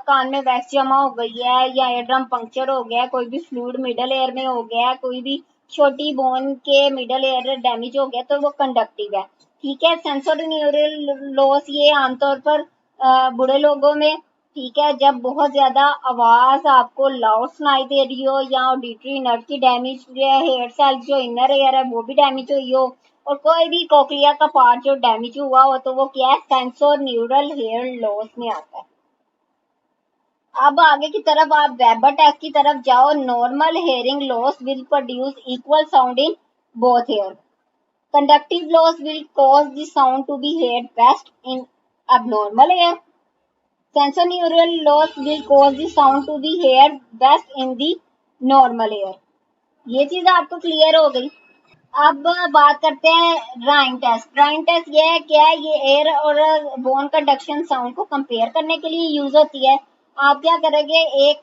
कान में वैक्स जमा हो गई है या एयर ड्रम पंक्चर हो गया है, कोई भी फ्लूइड मिडल एयर में हो गया है, कोई भी छोटी बोन के मिडल एयर डैमेज हो गया, तो वो कंडक्टिव है। ठीक है, सेंसोरी न्यूरल लॉस ये आमतौर पर बूढ़े लोगों में, ठीक है, जब बहुत ज्यादा आवाज आपको लाउड सुनाई दे रही हो या ऑडिटरी नर्व की डैमेज या हेयर सेल जो इनर एयर है वो भी डैमेज हुई हो और कोई भी कोक्लिया का पार्ट जो डैमेज हुआ हो, तो वो क्या है, सेंसोर न्यूरल हेयर लॉस में आता है। अब आगे की तरफ आप वेबर टेस्ट की तरफ जाओ। Normal hearing loss will produce equal sound in both ear. Conductive loss will cause the sound to be heard best in abnormal ear. Sensorineural loss will cause the sound to be heard best in the normal ear। ये चीज आपको clear हो गई। अब बात करते हैं राइन test. राइन test ये है क्या है, ये एयर और बोन कंडक्शन साउंड को कंपेयर करने के लिए यूज होती है। आप क्या करोगे, एक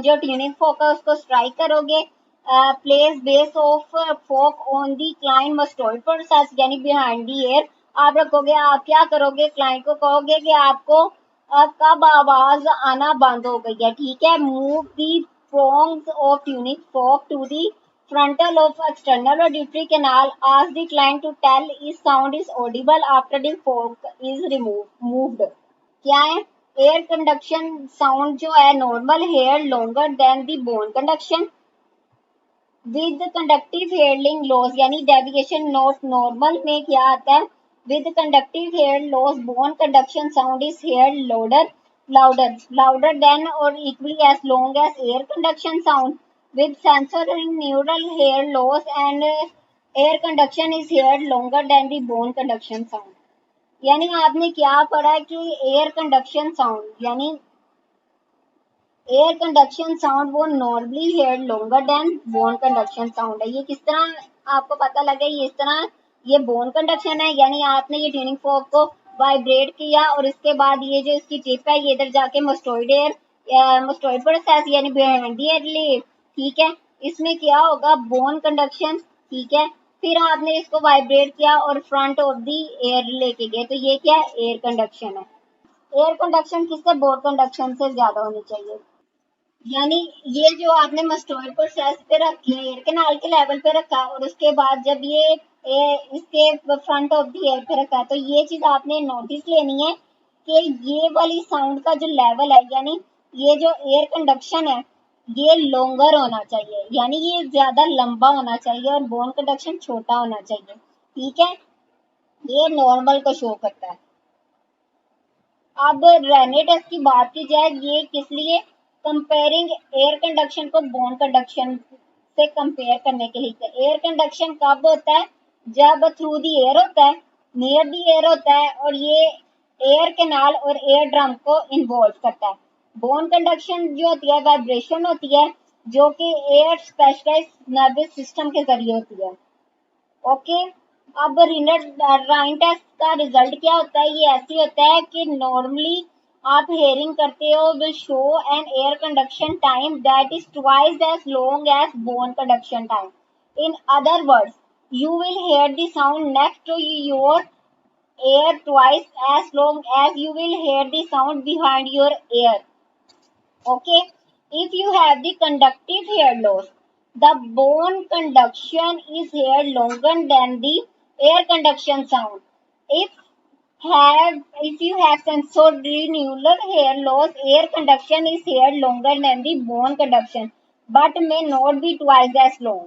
जो ट्यूनिंग फोक है उसको स्ट्राइक करोगे, place base of fork on the client mastoid process यानी बिहाइंड दी एयर। आप रखोगे, आप क्या करोगे, क्लाइंट को कहोगे कि आपको कब आवाज आना बंद हो गई है। ठीक है, move the prongs of tuning fork to the frontal of external auditory canal, ask the client to tell if sound is audible after the fork is moved। क्या है, एयर कंडक्शन साउंड जो है normal hear longer than the bone conduction with conductive hearing loss यानी deviation not normal में क्या आता है, with conductive hear loss bone conduction sound is hear louder than or equally as long as air conduction sound। With sensory neural hair loss and air conduction is heard longer than the bone conduction sound। यानी आपने क्या पढ़ा कि air conduction sound यानी air conduction sound वो normally hear longer than bone conduction sound है। ये किस तरह आपको पता लगे, ये इस तरह ये बोन कंडक्शन है, यानी आपने ये ट्यूनिंग फोक को वाइब्रेट किया और इसके बाद ये जो इसकी टिप है ये इधर जाके मस्टोइड प्रोसेस यानी बिहाइंड द ईयर ली। ठीक है, इसमें क्या होगा, बोन कंडक्शन। ठीक है, फिर आपने इसको वाइब्रेट किया और फ्रंट ऑफ द एयर लेके गए, तो ये क्या है, एयर कंडक्शन है। एयर कंडक्शन किससे, बोन कंडक्शन से ज्यादा होनी चाहिए। यानी ये जो आपने मस्टोइड प्रोसेस पे रखी है, एयर कैनाल के लेवल पे रखा और उसके बाद जब ये इसके फ्रंट ऑफ द एयर पे रखा, तो ये चीज आपने नोटिस लेनी है कि ये वाली साउंड का जो लेवल है यानी ये जो एयर कंडक्शन है ये लॉन्गर होना चाहिए, यानी ये ज्यादा लंबा होना चाहिए और बोन कंडक्शन छोटा होना चाहिए। ठीक है, ये नॉर्मल को शो करता है। अब रेने टेस्ट की बात की जाए, ये किस लिए, कंपेयरिंग एयर कंडक्शन को बोन कंडक्शन से कंपेयर करने के लिए। एयर कंडक्शन कब होता है, जब थ्रू दी एयर होता है, नियर दी एयर होता है और ये एयर कैनाल और एयर ड्रम को इन्वॉल्व करता है। बोन कंडक्शन जो होती है वाइब्रेशन होती है जो कि एयर स्पेशलाइज्ड नर्वस सिस्टम के जरिए होती है। ओके, अब राइन टेस्ट का रिजल्ट क्या होता है, ये ऐसे होता है कि नॉर्मली आप हेयरिंग करते हो will show an air conduction time that is twice as long as bone conduction time. In other words, you will hear the sound next to your ear twice as long as you will hear the sound behind your ear. Okay? If you have the conductive hair loss, the bone conduction is here longer than the air conduction sound. If you have sensorineural hair loss, air conduction is here longer than the bone conduction, but may not be twice as long.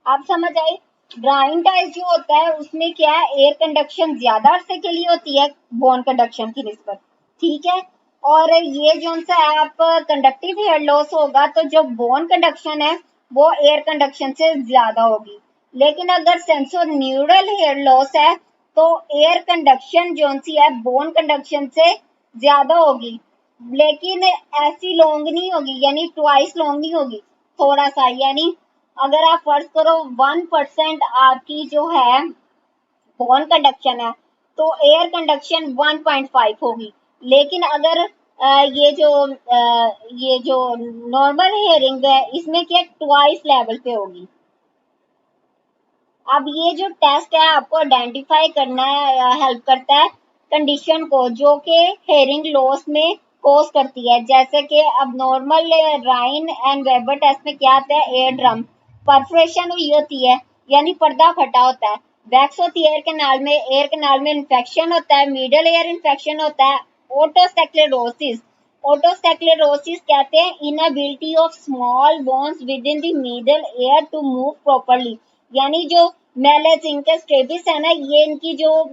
आप समझ आई. Drawing type जो होता है उसमें क्या है, air conduction ज्यादा अरसे के लिए होती है बोन कंडक्शन की निस्बत. ठीक है. और ये जो सा आप कंडक्टिव हेयर लॉस होगा तो जो बोन कंडक्शन है वो एयर कंडक्शन से ज्यादा होगी. लेकिन अगर सेंसर न्यूरल हेयर लॉस है तो एयर कंडक्शन जो सी है बोन कंडक्शन से ज्यादा होगी, लेकिन ऐसी लॉन्ग नहीं होगी, यानी ट्वाइस लॉन्ग नहीं होगी, थोड़ा सा. यानी अगर आप फर्ज करो 1% आपकी जो है बोन कंडक्शन है तो एयर कंडक्शन 1.5 होगी. लेकिन अगर ये जो नॉर्मल हेयरिंग है इसमें क्या ट्वाइस लेवल पे होगी. अब ये जो टेस्ट है आपको आइडेंटिफाई करना है, हेल्प करता है कंडीशन को जो कि हेयरिंग लॉस में कोज करती है. जैसे कि अब normal Rinne and Weber test में क्या आता है, एयर ड्रम परफोरेशन हुई होती है, यानी पर्दा फटा होता है. वैक्स होती है एयर कैनाल में इन्फेक्शन होता है, मिडल एयर इन्फेक्शन होता है. ओटोस्क्लेरोसिस कहते हैं inability of small bones within the middle ear to move properly. यानी जो मेलेजिंकस स्ट्रेबिस है ना, ये इनकी जो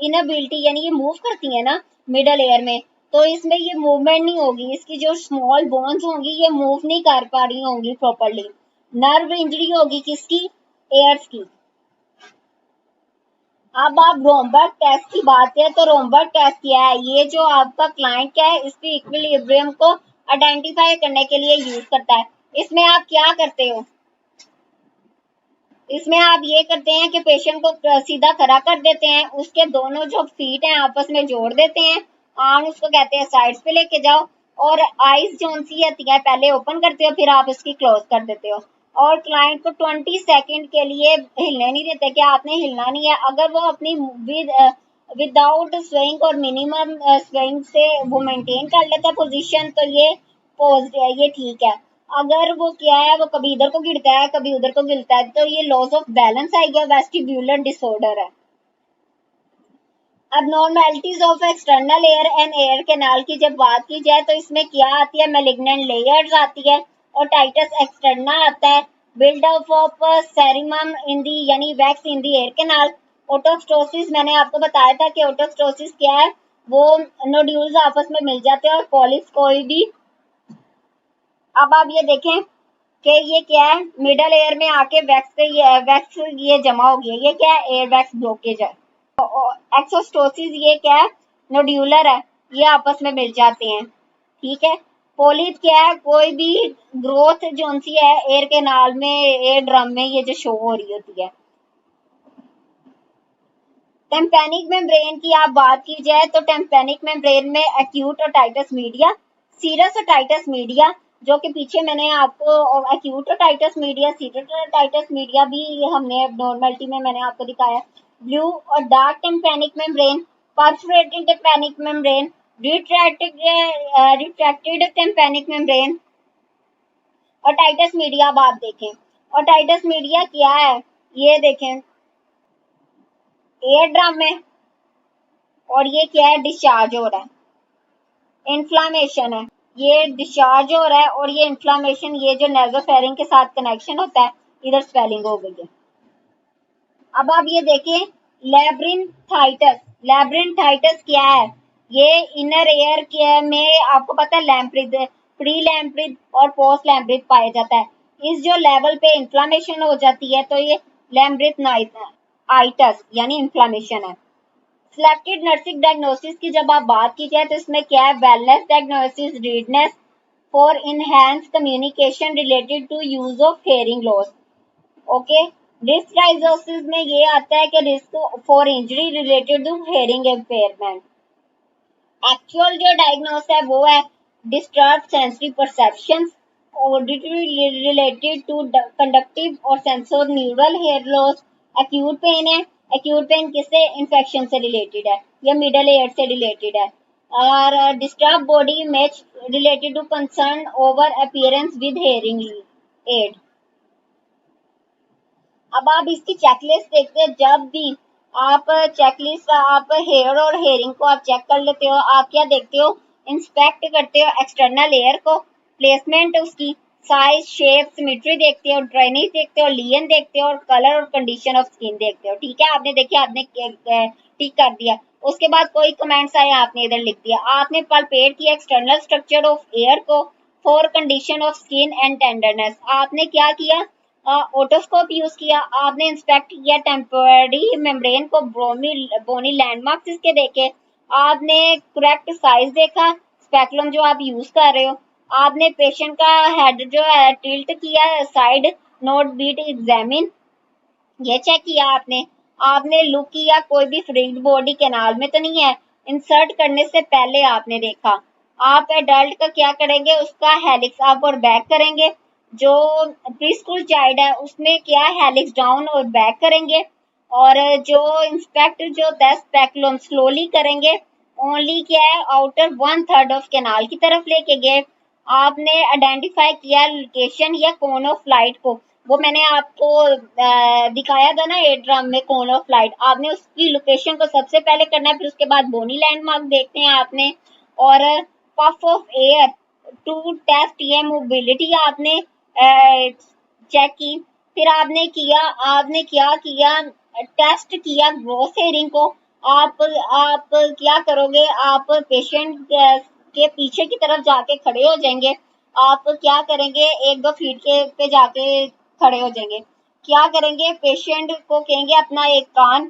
इनएबिलिटी यानी ये मूव करती है ना मिडल एयर में, तो इसमें ये मूवमेंट नहीं होगी, इसकी जो स्मॉल बोन्स होंगी ये मूव नहीं कर पा रही होंगी प्रॉपर्ली. नर्व इंजरी होगी किसकी, एयर्स की. अब आप रोमबर्ग टेस्ट की बात है तो रोमबर्ग टेस्ट क्या है, ये जो आपका क्लाइंट क्या है इसकी इक्विलिब्रियम को आइडेंटिफाई करने के लिए यूज करता है. इसमें आप क्या करते हो, इसमें आप ये करते हैं कि पेशेंट को सीधा खड़ा कर देते हैं, उसके दोनों जो फीट हैं आपस में जोड़ देते हैं, आर्म उसको कहते हैं साइड्स पे लेके जाओ, और आईज जो सी होती है पहले ओपन करते हो फिर आप इसकी क्लोज कर देते हो, और क्लाइंट को 20 सेकंड के लिए हिलने नहीं देते कि आपने हिलना नहीं है. अगर वो अपनी विदाउट स्विंग और मिनिमम स्विंग से वो मेंटेन कर लेता है पोजीशन तो ये पोज है, ये ठीक है. अगर वो क्या है, वो कभी इधर को गिरता है कभी उधर को गिरता है तो ये लॉस ऑफ बैलेंस आएगा, वेस्टिब्यूलर डिसऑर्डर है. अब normalities of external ear and ear canal की जब बात की जाए तो इसमें क्या आती है, मैलिग्नेंट लेयर्स आती है, और टाइटस एक्सटर्ना आता है, बिल्डअप ऑफ सेरिमम इन दी यानी wax in the ear canal. Otosclerosis मैंने आपको बताया था कि ओटोस्टोसिस क्या है, वो नोड्यूल्स आपस में मिल जाते हैं और पॉलिप्स कोई भी. अब आप ये देखें कि ये क्या है, मिडल एयर में आके वैक्स ये जमा हो गया, ये क्या है, एयर वैक्स ब्लॉकेज है. एक्सोस्टोसिस ये क्या है, नोड्यूलर है, ये आपस में मिल जाते हैं. ठीक है. पोलिप क्या है, कोई भी ग्रोथ जो सी है एयर कैनाल में एयर ड्रम में ये जो शो हो रही होती है. टेम्पैनिक मेम्ब्रेन की आप बात की जाए तो टेम्पैनिक मेम्ब्रेन में acute otitis media, serous otitis media, जो कि पीछे मैंने आपको acute otitis media, serous otitis media भी हमने एब्नॉर्मलिटी में मैंने आपको दिखाया. ब्लू और dark tympanic membrane, perforated tympanic membrane, retracted tympanic membrane. Otitis media अब आप देखें, ओटाइटिस मीडिया क्या है, ये देखें एयर ड्रम में, और ये क्या है, डिस्चार्ज हो रहा है, इन्फ्लामेशन है, ये डिस्चार्ज हो रहा है और ये इन्फ्लामेशन, ये जो नेजोफेरिंग के साथ कनेक्शन होता है इधर स्वेलिंग हो गई है. अब आप ये देखें लैब्रिन्थाइटिस, लैब्रिन्थाइटिस क्या है, ये इनर एयर में आपको पता है लैम्प्रिड, प्री लैम्प्रिड और पोस्ट लैम्प्रिड पाया जाता है. इस जो लेवल पे इन्फ्लामेशन हो जाती है तो ये लैम्ब्रिन्थाइटिस यानी इन्फ्लामेशन है. सिलेक्टेड नर्सिंग डायग्नोसिस की जब आप बात की जाए तो इसमें क्या है, wellness diagnosis, readiness for enhanced communication related to use of hearing loss. Okay. Risk diagnosis में ये आता है कि risk for injury related to hearing impairment. Actual जो डायग्नोस है वो है disturb sensory perceptions, auditory related to conductive और sensor neural hear loss. Acute pain है, एक्यूट पेन किससे, इन्फेक्शन से रिलेटेड है या मिडल एयर से रिलेटेड है। और disturb body image related to concern over appearance with hearing aid. अब आप इसकी चेकलिस्ट देखते हैं। जब भी आप चेकलिस्ट, आप हेयर और हेयरिंग को आप चेक कर लेते हो, आप क्या देखते हो, इंस्पेक्ट करते हो एक्सटर्नल एयर को, प्लेसमेंट उसकी, साइज, शेप, सिमेट्री देखते हो, ड्रेनेज देखते हो, लियन देखते हो और कलर और कंडीशन ऑफ स्किन देखते हो। ठीक है, आपने देखिए, आपने टिक कर दिया। उसके बाद कोई कमेंट्स आए, आपने इधर लिख दिया। आपने पल्पेट किया एक्सटर्नल स्ट्रक्चर ऑफ एयर को for condition of skin and tenderness. आपने क्या किया, ओटोस्कोप यूज किया। आपने इंस्पेक्ट किया टेम्पररी मेम्ब्रेन को, बोनी लैंडमार्क्स इसके देखे। आपने करेक्ट साइज देखा, स्पेकुलम जो आप यूज कर रहे हो। आपने पेशेंट का हेड जो है टिल्ट किया साइड, नोट बीट एग्जामिन, ये चेक किया आपने। आपने लुक किया कोई भी फ्रिंज बॉडी कैनाल में तो नहीं है, इंसर्ट करने से पहले आपने देखा। आप एडल्ट का क्या करेंगे, उसका हेलिक्स अप और बैक करेंगे। जो प्री स्कूल चाइल्ड है उसमें क्या, हेलिक्स डाउन और बैक करेंगे। और जो इंस्पेक्ट जो 10 स्पेकुलम स्लोली करेंगे, ओनली क्या है, आउटर 1/3 ऑफ कैनाल की तरफ लेके गए। आपने आइडेंटिफाई किया लोकेशन या कोन ऑफ लाइट को, वो मैंने आपको दिखाया था ना एयर ड्रम में, कोन ऑफ लाइट। आपने उसकी लोकेशन को सबसे पहले करना है, फिर उसके बाद बोनी लैंडमार्क देखते हैं आपने। और puff of air to test ये मोबिलिटी आपने चेक की। फिर आपने क्या किया, टेस्ट किया ग्रॉस हेयरिंग को। आप क्या करोगे, आप पेशेंट के पीछे की तरफ जाके खड़े हो जाएंगे। आप क्या करेंगे, 1-2 फीट के पे जाके खड़े हो जाएंगे। क्या करेंगे, पेशेंट को कहेंगे अपना एक कान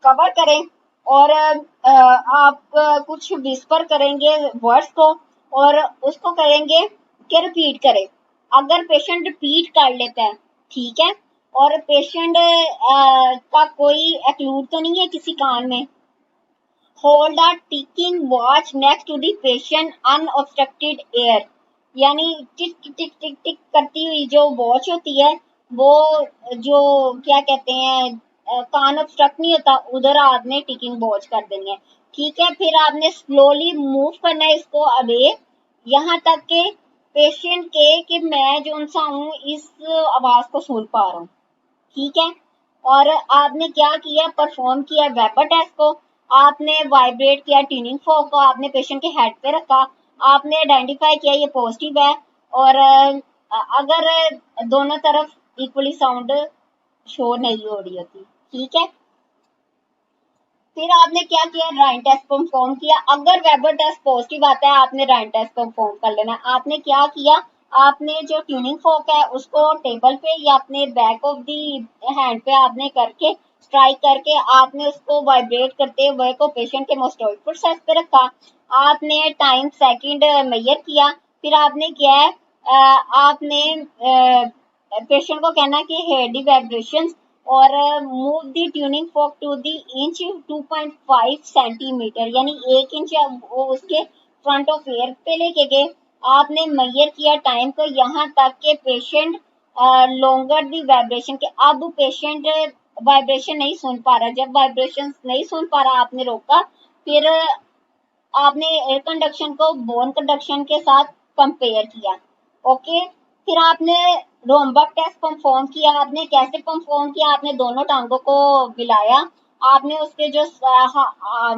कवर करें और आप कुछ विस्पर करेंगे वर्ड्स को और उसको करेंगे कि रिपीट करें। अगर पेशेंट रिपीट कर लेता है, ठीक है, और पेशेंट का कोई एक्लूड तो नहीं है किसी कान में, hold a ticking watch next to the patient unobstructed ear. यानी टिक टिक टिक टिक करती हुई जो वॉच होती है, वो जो क्या कहते हैं, कान ऑब्स्ट्रक्ट नहीं होता, उधर आपने टिकिंग वॉच कर देनी है। ठीक है, फिर आपने स्लोली मूव करना है इसको अवे, यहाँ तक के पेशेंट के कि मैं जो सा हूँ इस आवाज को सुन पा रहा हूँ। ठीक है, और आपने क्या किया, परफॉर्म किया वेपर टेस्ट को। आपने वाइब्रेट किया ट्यूनिंग फोक को, आपने पेशेंट के हेड पे रखा। आपने आइडेंटिफाई किया ये पॉजिटिव है। और अगर दोनों तरफ इक्वली साउंड शो नहीं हो रही होती, ठीक है, फिर आपने क्या किया, राइन टेस्ट परफॉर्म किया। अगर वेबर टेस्ट पॉजिटिव आता है, आपने राइन टेस्ट परफॉर्म कर लेना। आपने क्या किया, आपने जो ट्यूनिंग फोक है उसको टेबल पे या अपने बैक ऑफ दी हैंड पे आपने करके स्ट्राइक करके आपने उसको वाइब्रेट करते हुए को पेशेंट के मोस्टोइड प्रोसेस पे रखा। आपने टाइम सेकंड मेजर किया। फिर आपने क्या है, आपने पेशेंट को कहना कि हेड दी वाइब्रेशंस और move the tuning fork to the inch 2.5 centimetre, यानी 1 इंच वो उसके फ्रंट ऑफ एयर पे लेके गए। आपने मेजर किया टाइम को यहाँ तक के पेशेंट लॉन्गर दी वाइब्रेशन के। अब पेशेंट वाइब्रेशन नहीं सुन पा रहा, जब वाइब्रेशन नहीं सुन पा रहा आपने रोका। फिर आपने एयर कंडक्शन को बोन कंडक्शन के साथ कंपेयर किया। ओके, फिर आपने रोम्बक टेस्ट परफॉर्म किया। आपने कैसे परफॉर्म किया, आपने दोनों टांगों को मिलाया। आपने उसके जो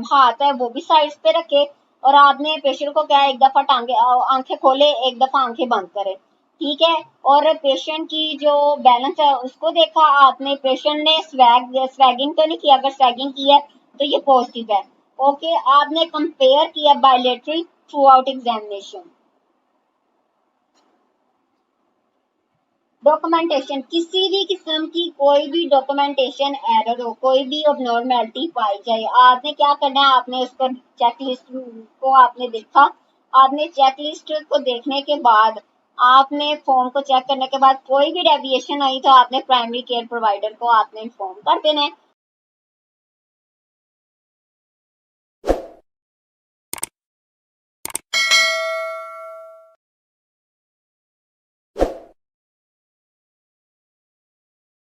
हाथ है वो भी साइड्स पे रखे और आपने पेशेंट को क्या, एक दफा टांगे आंखें खोले, एक दफा आंखें बंद करे। ठीक है, और पेशेंट की जो बैलेंस है उसको देखा आपने। पेशेंट ने स्वैगिंग तो नहीं किया, अगर स्वैगिंग की है तो ये पॉजिटिव है। ओके, आपने कंपेयर किया बायलेटरी थ्रू आउट एग्जामिनेशन। डॉक्यूमेंटेशन, किसी भी किस्म की कोई भी डॉक्यूमेंटेशन एरर हो, कोई भी अबनॉर्मेलिटी पाई जाए, आपने क्या करना है, आपने उसको चेकलिस्ट को आपने देखा। आपने चेकलिस्ट को देखने के बाद आपने फॉर्म को चेक करने के बाद कोई भी डेविएशन आई तो आपने प्राइमरी केयर प्रोवाइडर को आपने इन्फॉर्म कर देना है।